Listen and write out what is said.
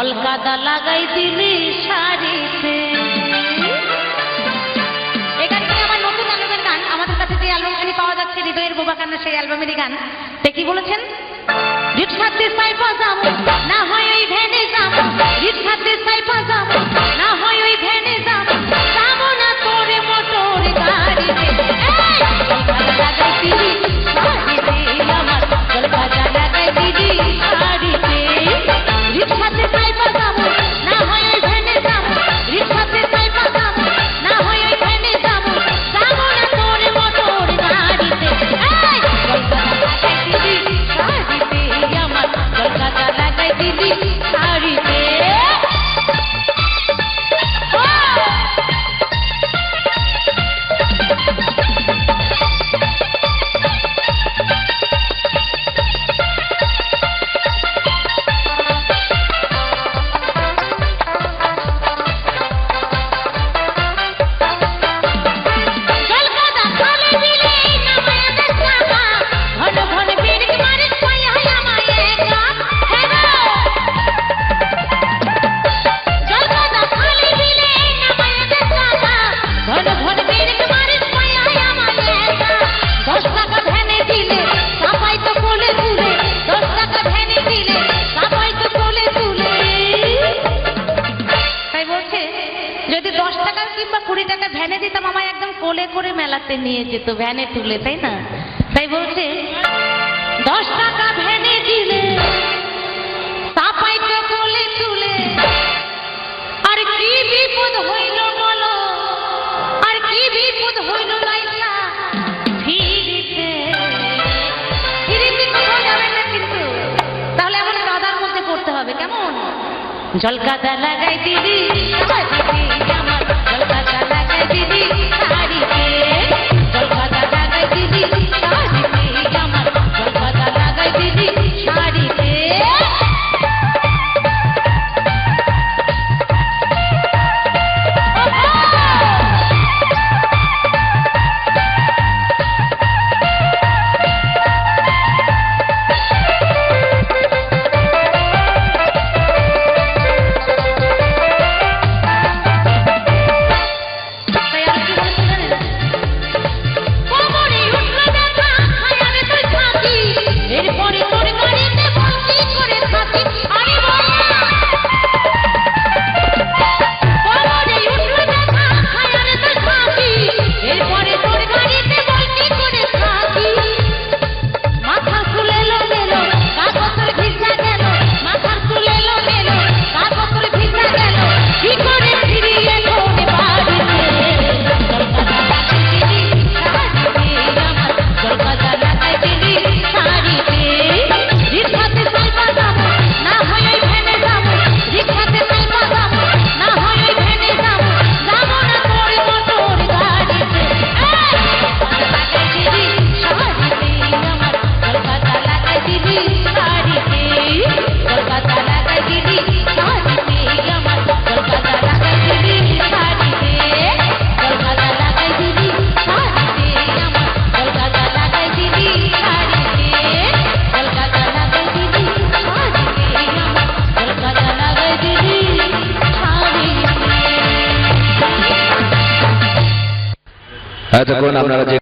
জলকাদা লাগাই দিলি শাড়িতে। এই গানটি আমার নতুন অ্যালবামের গান। আমাদের কাছে যে অ্যালবামখানি পাওয়া যাচ্ছে হৃদয়ের বোবা কান্না, সেই অ্যালবামেরই গান। তে কি বলেছেন? রিক্সাতে সাইফা যাবো, না হয় ওই ভ্যানে যাবো। রিক্সাতে সাইফা যাবো, না হয় ওই ভ্যানে যাবো। যাবো না তোরে মোটর গাড়িতে। জলকাদা লাগাই দিলি শাড়িতে আমার, জলকাদা লাগাই দিলি শাড়িতে। রিক্সাতে সাইফা যাবো, না হয় ওই ভ্যানে যাবো। রিক্সাতে সাইফা যাবো, না হয় ওই ভ্যানে যাবো। যাবো না তোরে মোটর গাড়িতে। জলকাদা লাগাই দিলি শাড়িতে আমার, জলকাদা লাগাই দিলি শাড়িতে। যদি 10 টাকা কিংবা 20 টাকা ভ্যানে দিতাম, আমায় একদম কোলে করে মেলাতে নিয়ে যেত, ভ্যানে তুলে, তাই না? তাই বলছে 10 টাকা ভ্যানে দিলে চাপাইতো কোলে তুলে। আর কি বিপদ হইল বলো, আর কি বিপদ হইল লাইলা ফিরিতে। ফিরিতে কোথাও যাবেন না কিন্তু, তাহলে এমন কাদার মধ্যে পড়তে হবে। কেমন? জলকাদা লাগাই দিলি শাড়িতে আমার, জলকাদা লাগাই দিলি শাড়িতে। জলকাদা লাগাই দিলি শাড়িতে আমার, জলকাদা লাগাই দিলি শাড়িতে। এতক্ষণ আপনারা